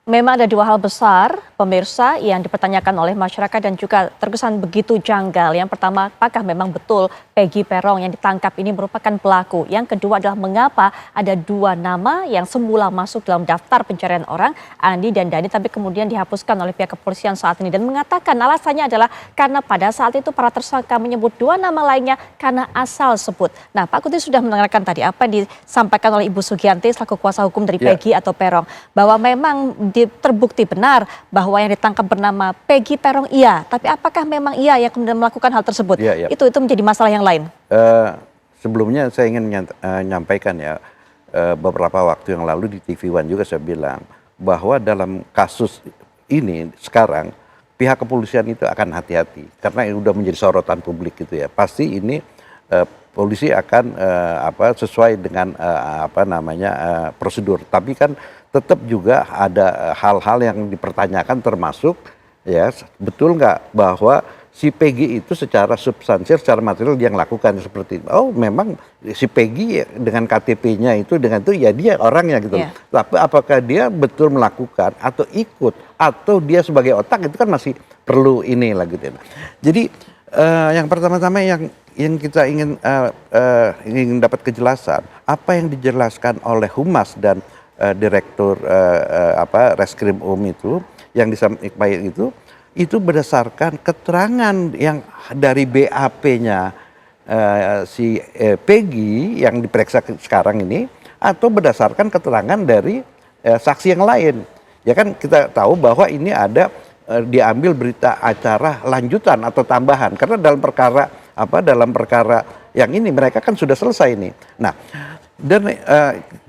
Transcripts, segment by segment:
Memang ada dua hal besar, pemirsa, yang dipertanyakan oleh masyarakat dan juga terkesan begitu janggal. Yang pertama, apakah memang betul Peggy Peron yang ditangkap ini merupakan pelaku? Yang kedua adalah mengapa ada dua nama yang semula masuk dalam daftar pencarian orang, Andi dan Dhani, tapi kemudian dihapuskan oleh pihak kepolisian saat ini. Dan mengatakan alasannya adalah karena pada saat itu para tersangka menyebut dua nama lainnya karena asal sebut. Nah, Pak Kudri sudah mendengarkan tadi apa yang disampaikan oleh Ibu Sugianti selaku kuasa hukum dari Peggy atau Peron, bahwa memang terbukti benar bahwa yang ditangkap bernama Peggy Peron iya, tapi apakah memang iya yang kemudian melakukan hal tersebut? Itu menjadi masalah yang lain. Sebelumnya saya ingin menyampaikan ya, beberapa waktu yang lalu di TV One juga saya bilang bahwa dalam kasus ini sekarang pihak kepolisian itu akan hati-hati karena ini sudah menjadi sorotan publik gitu ya. Pasti ini polisi akan sesuai dengan prosedur. Tapi kan tetap juga ada hal-hal yang dipertanyakan termasuk ya betul nggak bahwa si Peggy itu secara substansial, secara material dia lakukan seperti itu. Oh memang si Peggy dengan KTP-nya itu dengan itu ya dia orangnya gitu. Tapi apakah dia betul melakukan atau ikut atau dia sebagai otak itu kan masih perlu inilah gitu. Jadi yang pertama-tama yang kita ingin dapat kejelasan apa yang dijelaskan oleh Humas dan Direktur Reskrim itu yang disampaikan itu berdasarkan keterangan yang dari BAP-nya si Peggy yang diperiksa sekarang ini atau berdasarkan keterangan dari saksi yang lain. Ya kan kita tahu bahwa ini ada diambil berita acara lanjutan atau tambahan karena dalam perkara yang ini mereka kan sudah selesai ini. Nah, dan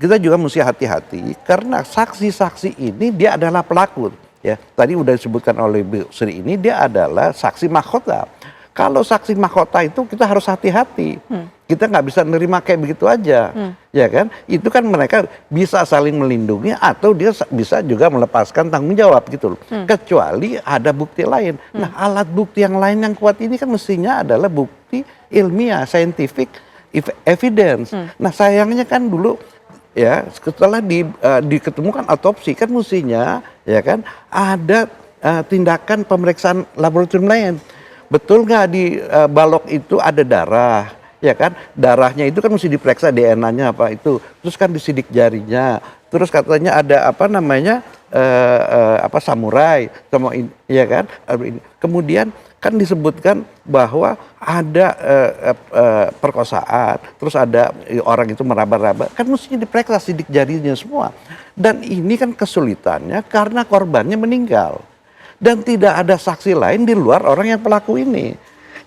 kita juga mesti hati-hati karena saksi-saksi ini dia adalah pelaku ya. Tadi udah disebutkan oleh Bu Sri ini dia adalah saksi mahkota. Kalau saksi mahkota itu kita harus hati-hati. Kita nggak bisa nerima kayak begitu aja. Ya kan? Itu kan mereka bisa saling melindungi atau dia bisa juga melepaskan tanggung jawab gitu loh. Kecuali ada bukti lain. Nah, alat bukti yang lain yang kuat ini kan mestinya adalah bukti ilmiah, scientific evidence. Nah, sayangnya kan dulu ya setelah diketemukan otopsi kan mestinya ya kan ada tindakan pemeriksaan laboratorium lain. Betul nggak di balok itu ada darah, ya kan? Darahnya itu kan mesti diperiksa DNA-nya apa itu. Terus kan disidik jarinya. Terus katanya ada samurai sama ini, ya kan? Kemudian kan disebutkan bahwa ada perkosaan, terus ada orang itu meraba-raba, kan mestinya diperiksa sidik jarinya semua. Dan ini kan kesulitannya karena korbannya meninggal. Dan tidak ada saksi lain di luar orang yang pelaku ini.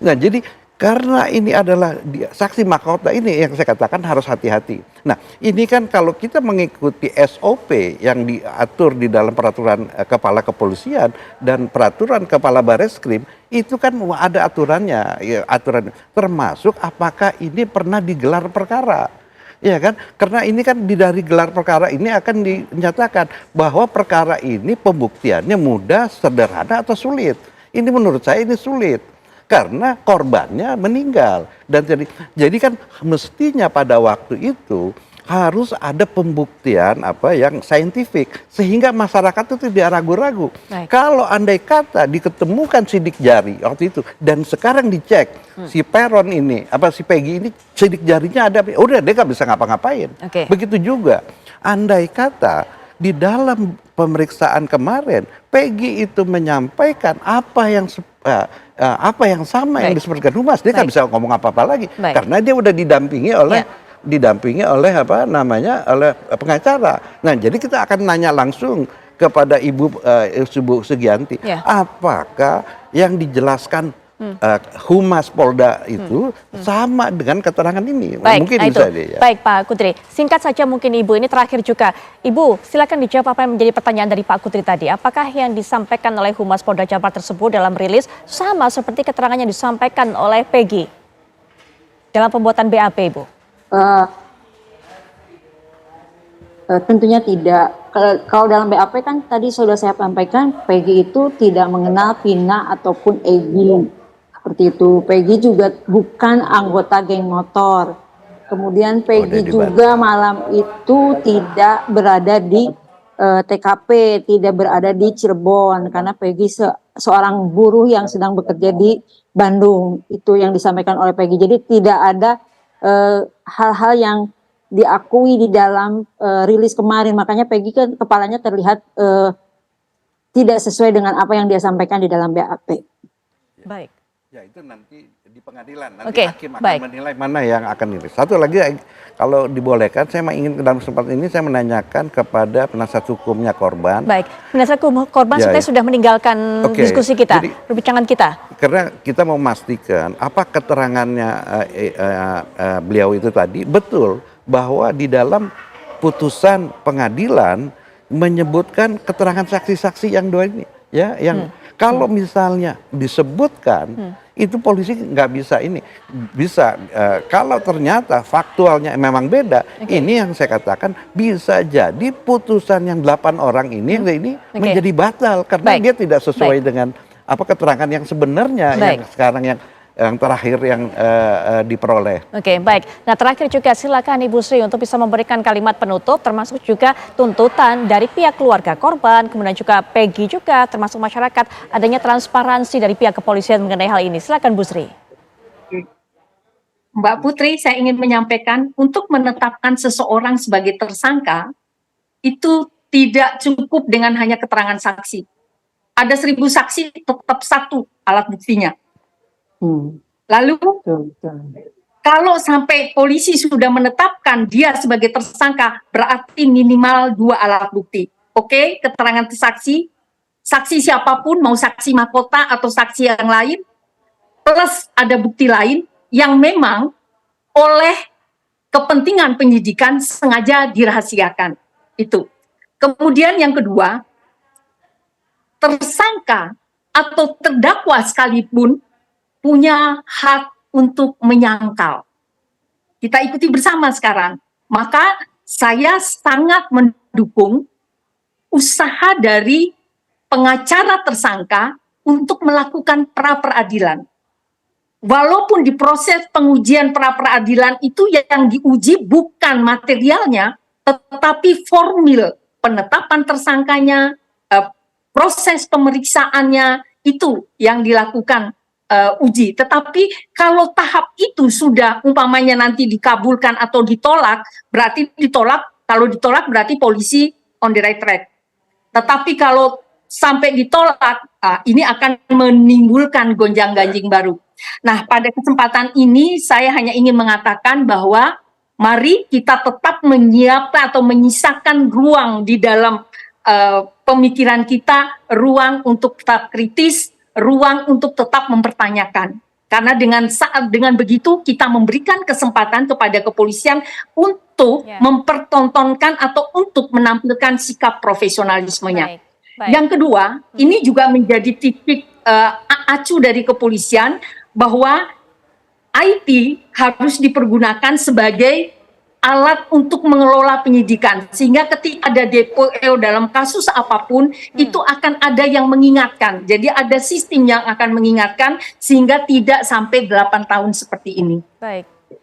Nah jadi karena ini adalah saksi mahkota ini yang saya katakan harus hati-hati. Nah ini kan kalau kita mengikuti SOP yang diatur di dalam peraturan kepala kepolisian dan peraturan kepala Bareskrim itu kan ada aturannya, ya, aturan termasuk apakah ini pernah digelar perkara. Ya kan, karena ini kan dari gelar perkara ini akan dinyatakan bahwa perkara ini pembuktiannya mudah, sederhana atau sulit. Ini menurut saya ini sulit karena korbannya meninggal dan jadi kan mestinya pada waktu itu harus ada pembuktian yang saintifik sehingga masyarakat itu tidak ragu-ragu. Kalau andai kata diketemukan sidik jari waktu itu dan sekarang dicek si Peron ini si Peggy ini sidik jarinya ada, udah dia nggak bisa ngapa-ngapain. Begitu juga andai kata di dalam pemeriksaan kemarin Peggy itu menyampaikan apa yang sama yang disebutkan Humas, dia nggak bisa ngomong apa-apa lagi karena dia udah didampingi oleh oleh pengacara. Nah, jadi kita akan nanya langsung kepada Ibu Sugianti, apakah yang dijelaskan Humas Polda itu sama dengan keterangan ini? Mungkin bisa dia. Baik Pak Kudri, singkat saja mungkin Ibu ini terakhir juga. Ibu, silakan dijawab apa yang menjadi pertanyaan dari Pak Kudri tadi. Apakah yang disampaikan oleh Humas Polda Jabar tersebut dalam rilis sama seperti keterangan yang disampaikan oleh Peggy dalam pembuatan BAP, Ibu? Tentunya tidak. Kalau dalam BAP kan tadi sudah saya sampaikan Peggy itu tidak mengenal Vina ataupun Egy. Seperti itu. Peggy juga bukan anggota geng motor. Kemudian Peggy juga malam itu tidak berada di TKP, tidak berada di Cirebon karena Peggy seorang buruh yang sedang bekerja di Bandung. Itu yang disampaikan oleh Peggy. Jadi tidak ada hal-hal yang diakui di dalam rilis kemarin. Makanya Peggy kan kepalanya terlihat tidak sesuai dengan apa yang dia sampaikan di dalam BAP. Baik. Ya itu nanti di pengadilan, nanti Oke, hakim akan baik. menilai mana yang akan rilis. Satu lagi, kalau dibolehkan, saya ingin dalam kesempatan ini saya menanyakan kepada penasihat hukumnya korban. Baik, penasihat hukum korban Ya, sebenarnya ya. sudah meninggalkan Oke, diskusi kita, jadi- perbincangan kita. Karena kita mau memastikan apa keterangannya beliau itu tadi betul bahwa di dalam putusan pengadilan menyebutkan keterangan saksi-saksi yang dua ini, ya, yang kalau misalnya disebutkan itu polisi nggak bisa bisa kalau ternyata faktualnya memang beda, ini yang saya katakan bisa jadi putusan yang 8 orang ini menjadi batal karena Baik. dia tidak sesuai Baik. dengan apa keterangan yang sebenarnya Baik. yang sekarang yang terakhir yang diperoleh. Oke, baik. Nah, terakhir juga silakan Ibu Sri untuk bisa memberikan kalimat penutup termasuk juga tuntutan dari pihak keluarga korban, kemudian juga Peggy juga termasuk masyarakat adanya transparansi dari pihak kepolisian mengenai hal ini. Silakan Bu Sri. Mbak Putri, saya ingin menyampaikan untuk menetapkan seseorang sebagai tersangka itu tidak cukup dengan hanya keterangan saksi. Ada 1000 saksi, tetap satu alat buktinya. Lalu kalau sampai polisi sudah menetapkan dia sebagai tersangka, berarti minimal 2 alat bukti. Oke, keterangan saksi siapapun, mau saksi mahkota atau saksi yang lain, plus ada bukti lain yang memang oleh kepentingan penyidikan sengaja dirahasiakan. Itu. Kemudian yang kedua, tersangka atau terdakwa sekalipun punya hak untuk menyangkal. Kita ikuti bersama sekarang. Maka saya sangat mendukung usaha dari pengacara tersangka untuk melakukan pra-peradilan. Walaupun di proses pengujian pra-peradilan itu yang diuji bukan materialnya, tetapi formil penetapan tersangkanya, proses pemeriksaannya, itu yang dilakukan uji. Tetapi kalau tahap itu sudah umpamanya nanti dikabulkan atau ditolak, berarti ditolak. Kalau ditolak berarti polisi on the right track. Tetapi kalau sampai ditolak, ini akan menimbulkan gonjang-ganjing baru. Nah, pada kesempatan ini saya hanya ingin mengatakan bahwa mari kita tetap menyiapkan atau menyisakan ruang di dalam pemikiran kita, ruang untuk tetap kritis, ruang untuk tetap mempertanyakan. Karena dengan begitu kita memberikan kesempatan kepada kepolisian untuk mempertontonkan atau untuk menampilkan sikap profesionalismenya. Baik. Yang kedua, ini juga menjadi titik acu dari kepolisian bahwa IT harus dipergunakan sebagai alat untuk mengelola penyidikan, sehingga ketika ada DPO dalam kasus apapun itu akan ada yang mengingatkan. Jadi ada sistem yang akan mengingatkan sehingga tidak sampai 8 tahun seperti ini.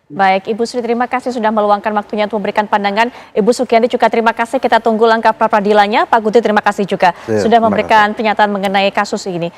Baik, Ibu Sri terima kasih sudah meluangkan waktunya untuk memberikan pandangan. Ibu Sugianti juga terima kasih, kita tunggu langkah pra-peradilannya. Pak Guti terima kasih juga sudah memberikan pernyataan mengenai kasus ini.